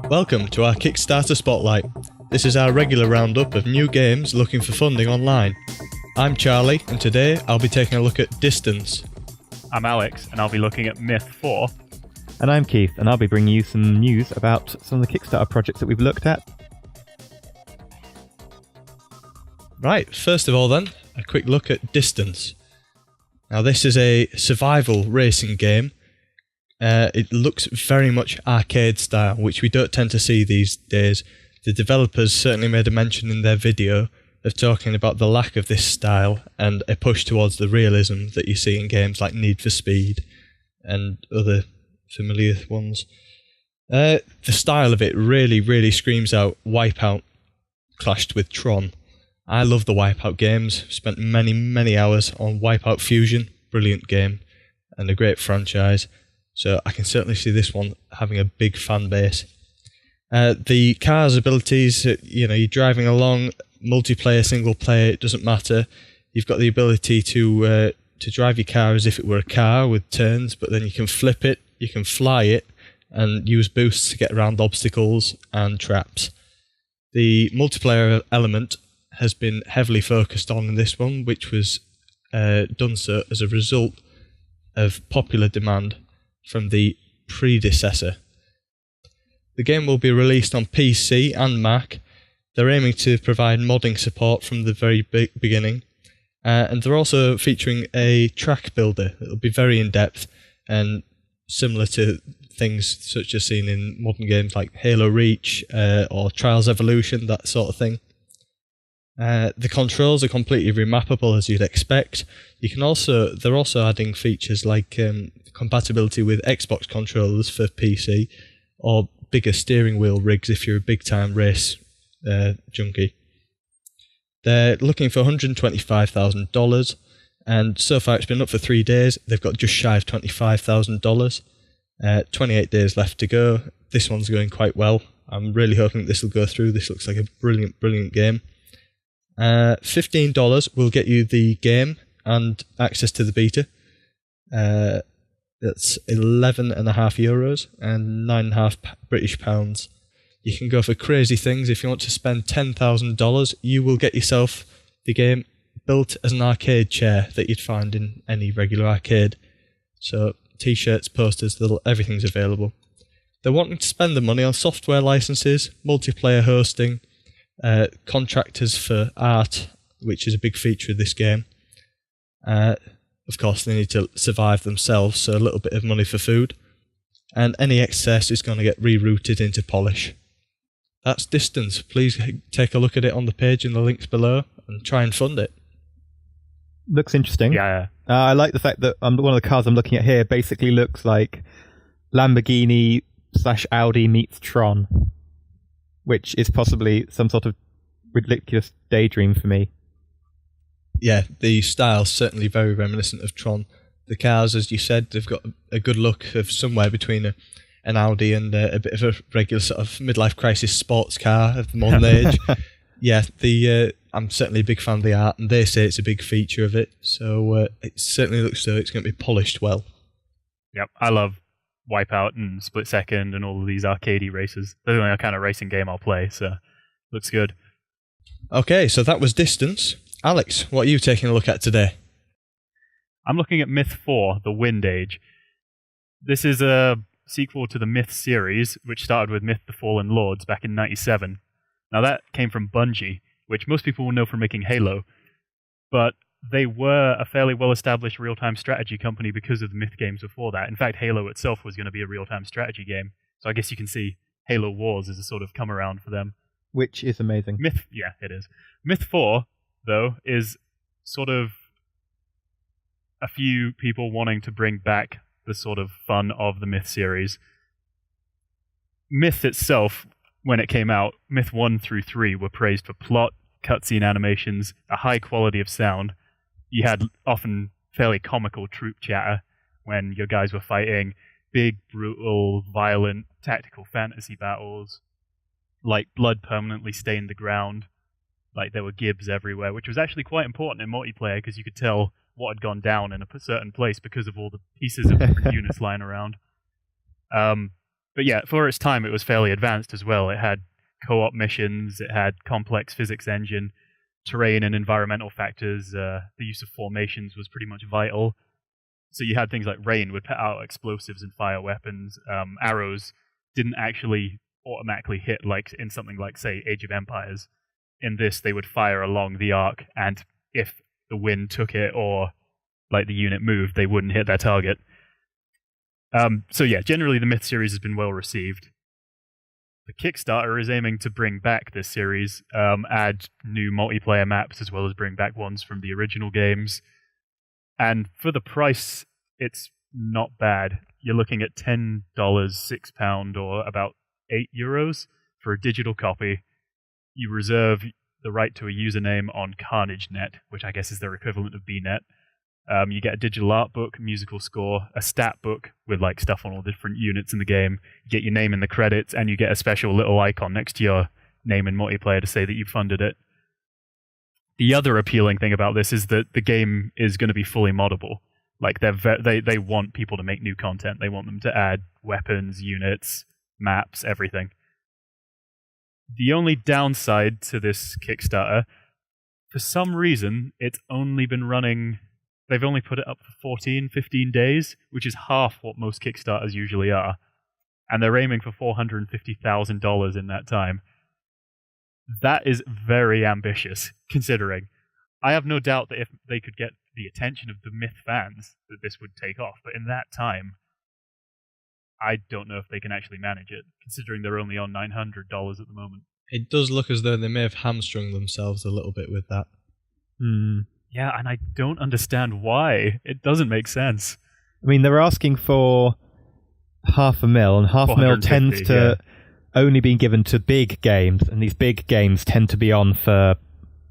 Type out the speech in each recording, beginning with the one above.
Welcome to our Kickstarter Spotlight. This is our regular roundup of new games looking for funding online. I'm Charlie, and today I'll be taking a look at Distance. I'm Alex, and I'll be looking at Myth 4. And I'm Keith, and I'll be bringing you some news about some of the Kickstarter projects that we've looked at. Right, first of all then, a quick look at Distance. Now this is a survival racing game. It looks very much arcade style, which we don't tend to see these days. The developers certainly made a mention in their video of talking about the lack of this style and a push towards the realism that you see in games like Need for Speed and other familiar ones. The style of it really screams out Wipeout clashed with Tron. I love the Wipeout games, spent many hours on Wipeout Fusion, brilliant game and a great franchise. So I can certainly see this one having a big fan base. The car's abilities, you're driving along, multiplayer, single player, it doesn't matter. You've got the ability to drive your car as if it were a car with turns, but then you can flip it, you can fly it, and use boosts to get around obstacles and traps. The multiplayer element has been heavily focused on in this one, which was done so as a result of popular demand from the predecessor. The game will be released on PC and Mac. They're aiming to provide modding support from the very beginning, and they're also featuring a track builder that will be very in-depth and similar to things such as seen in modern games like Halo Reach or Trials Evolution, that sort of thing. The controls are completely remappable as you'd expect. They're also adding features like compatibility with Xbox controllers for PC or bigger steering wheel rigs if you're a big time race junkie. They're looking for $125,000 and so far it's been up for 3 days. They've got just shy of $25,000. 28 days left to go. This one's going quite well. I'm really hoping this will go through. This looks like a brilliant game. $15 will get you the game and access to the beta. That's €11.5 and £9.5 British pounds. You can go for crazy things. If you want to spend $10,000, you will get yourself the game built as an arcade chair that you'd find in any regular arcade. So t-shirts, posters, everything's available. They're wanting to spend the money on software licenses, multiplayer hosting, contractors for art, which is a big feature of this game. Of course, they need to survive themselves, so a little bit of money for food. And any excess is going to get rerouted into polish. That's Distance. Please take a look at it on the page in the links below and try and fund it. Looks interesting. Yeah. I like the fact that one of the cars I'm looking at here basically looks like Lamborghini/Audi meets Tron, which is possibly some sort of ridiculous daydream for me. Yeah, the style's certainly very reminiscent of Tron. The cars, as you said, they've got a good look of somewhere between an Audi and a bit of a regular sort of midlife crisis sports car of the modern age. Yeah, I'm certainly a big fan of the art, and they say it's a big feature of it, so it certainly looks so it's going to be polished well. Yep, I love Wipeout and Split Second and all of these arcadey races. They're the only kind of racing game I'll play, so looks good. Okay, so that was Distance. Alex, what are you taking a look at today? I'm looking at Myth 4, The Wind Age. This is a sequel to the Myth series, which started with Myth: The Fallen Lords back in '97. Now that came from Bungie, which most people will know from making Halo, but they were a fairly well-established real-time strategy company because of the Myth games before that. In fact, Halo itself was going to be a real-time strategy game, so I guess you can see Halo Wars as a sort of come-around for them. Which is amazing. Yeah, it is. Myth 4, though, is sort of a few people wanting to bring back the sort of fun of the Myth series. Myth itself, when it came out, Myth 1 through 3 were praised for plot, cutscene animations, a high quality of sound. You had often fairly comical troop chatter when your guys were fighting big, brutal, violent, tactical fantasy battles, like blood permanently stained the ground, like there were gibs everywhere, which was actually quite important in multiplayer because you could tell what had gone down in a certain place because of all the pieces of units lying around. But yeah, for its time, it was fairly advanced as well. It had co-op missions, it had complex physics engine, terrain and environmental factors. The use of formations was pretty much vital. So you had things like rain would put out explosives and fire weapons. Arrows didn't actually automatically hit like in something like, say, Age of Empires. In this, they would fire along the arc, and if the wind took it or like the unit moved, they wouldn't hit their target. So yeah, generally the Myth series has been well received. The Kickstarter is aiming to bring back this series, add new multiplayer maps as well as bring back ones from the original games. And for the price, it's not bad. You're looking at $10, £6, or about €8 for a digital copy. You reserve the right to a username on CarnageNet, which I guess is their equivalent of BNet. You get a digital art book, musical score, a stat book with like stuff on all the different units in the game. You get your name in the credits, and you get a special little icon next to your name in multiplayer to say that you funded it. The other appealing thing about this is that the game is going to be fully moddable. Like they want people to make new content. They want them to add weapons, units, maps, everything. The only downside to this Kickstarter, for some reason, it's only been running. They've only put it up for 14, 15 days, which is half what most Kickstarters usually are. And they're aiming for $450,000 in that time. That is very ambitious, considering. I have no doubt that if they could get the attention of the Myth fans, that this would take off. But in that time, I don't know if they can actually manage it, considering they're only on $900 at the moment. It does look as though they may have hamstrung themselves a little bit with that. Yeah, and I don't understand why. It doesn't make sense. I mean, they're asking for $500,000, and $500,000 tends to only be given to big games, and these big games tend to be on for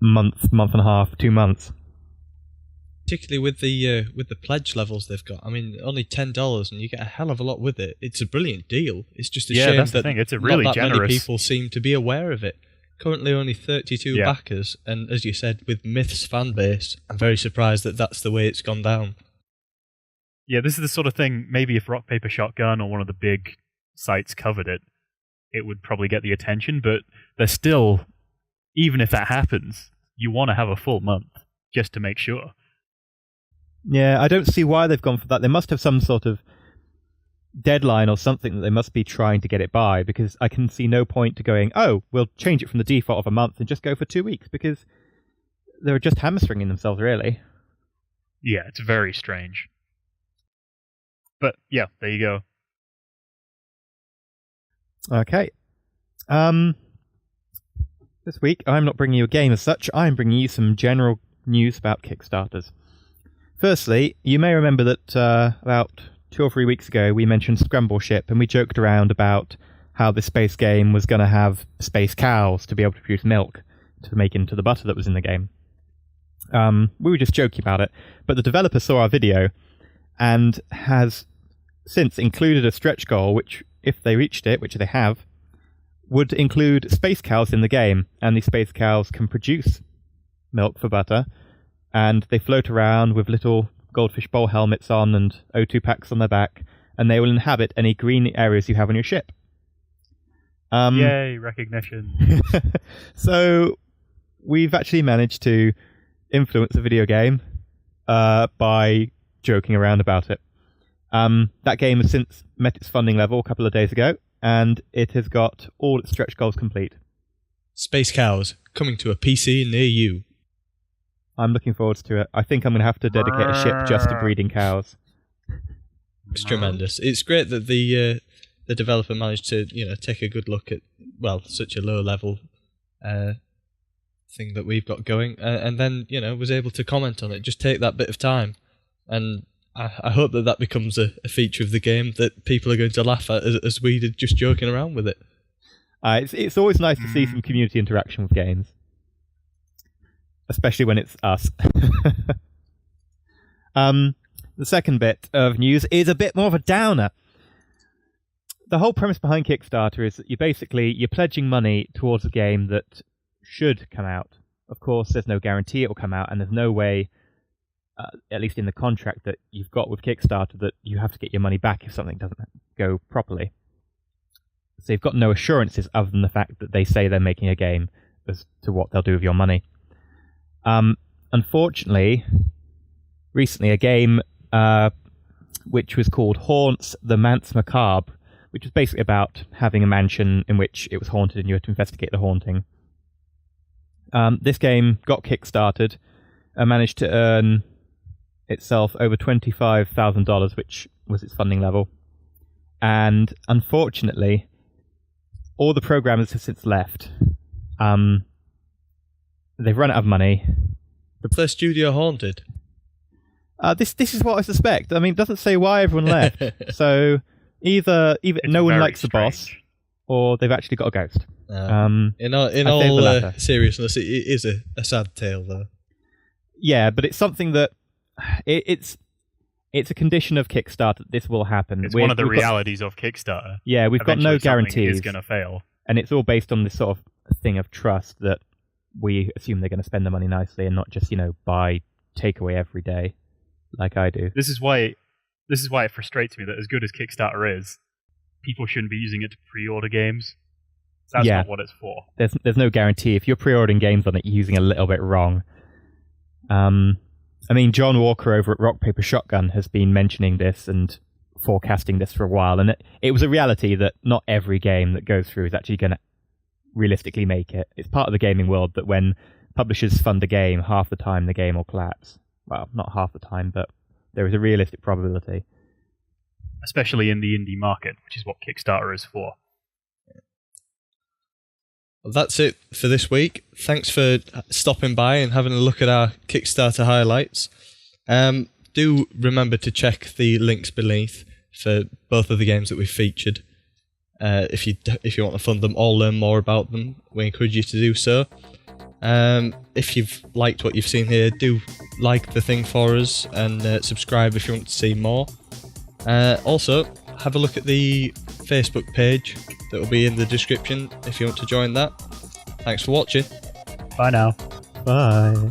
month and a half, 2 months. Particularly with the pledge levels they've got. I mean, only $10, and you get a hell of a lot with it. It's a brilliant deal. It's just a shame that's that the thing. It's a really not that generous. many people seem to be aware of it. Currently only 32 backers, and as you said, with Myth's fan base, I'm very surprised that that's the way it's gone down. Yeah, this is the sort of thing, maybe if Rock, Paper, Shotgun or one of the big sites covered it, it would probably get the attention, but they're still, even if that happens, you want to have a full month, just to make sure. Yeah, I don't see why they've gone for that. They must have some sort of deadline or something that they must be trying to get it by, because I can see no point to going, oh, we'll change it from the default of a month and just go for 2 weeks, because they're just hamstringing themselves, really. Yeah, it's very strange. But yeah, there you go. Okay. This week, I'm not bringing you a game as such. I'm bringing you some general news about Kickstarters. Firstly, you may remember that about 2 or 3 weeks ago, we mentioned Scramble Ship, and we joked around about how the space game was going to have space cows to be able to produce milk to make into the butter that was in the game. We were just joking about it, but the developer saw our video and has since included a stretch goal, which, if they reached it, which they have, would include space cows in the game, and these space cows can produce milk for butter, and they float around with little goldfish bowl helmets on and O2 packs on their back, and they will inhabit any green areas you have on your ship. Yay, recognition. So, we've actually managed to influence the video game by joking around about it. That game has since met its funding level a couple of days ago, and it has got all its stretch goals complete. Space cows, coming to a PC near you. I'm looking forward to it. I think I'm going to have to dedicate a ship just to breeding cows. It's tremendous. It's great that the developer managed to take a good look at such a low level thing that we've got going, and then was able to comment on it. Just take that bit of time, and I hope that becomes a feature of the game that people are going to laugh at as we did just joking around with it. It's always nice to see some community interaction with games, especially when it's us. The second bit of news is a bit more of a downer. The whole premise behind Kickstarter is that you're pledging money towards a game that should come out. Of course, there's no guarantee it will come out, and there's no way, at least in the contract that you've got with Kickstarter, that you have to get your money back if something doesn't go properly. So you've got no assurances other than the fact that they say they're making a game as to what they'll do with your money. Unfortunately, recently a game which was called Haunts: The Manse Macabre, which was basically about having a mansion in which it was haunted and you had to investigate the haunting. This game got kickstarted and managed to earn itself over $25,000, which was its funding level. And unfortunately, all the programmers have since left. They've run out of money. Their studio haunted. This is what I suspect. I mean, it doesn't say why everyone left. So either no one likes the boss, or they've actually got a ghost. In all seriousness, it is a sad tale, though. Yeah, but it's something that it's a condition of Kickstarter that this will happen. It's one of the realities of Kickstarter. Yeah, we've got no guarantees. It's going to fail, and it's all based on this sort of thing of trust that we assume they're going to spend the money nicely and not just buy takeaway every day, like I do. This is why it frustrates me that as good as Kickstarter is, people shouldn't be using it to pre-order games. That's not what it's for. There's no guarantee. If you're pre-ordering games on it, you're using it a little bit wrong. I mean, John Walker over at Rock Paper Shotgun has been mentioning this and forecasting this for a while, and it was a reality that not every game that goes through is actually going to realistically make it. It's part of the gaming world that when publishers fund a game, half the time the game will collapse. Well, not half the time, but there is a realistic probability. Especially in the indie market, which is what Kickstarter is for. Well, that's it for this week. Thanks for stopping by and having a look at our Kickstarter highlights. Do remember to check the links beneath for both of the games that we've featured. If you want to fund them or learn more about them, we encourage you to do so. If you've liked what you've seen here, do like the thing for us and subscribe if you want to see more. Also, have a look at the Facebook page that will be in the description if you want to join that. Thanks for watching. Bye now. Bye.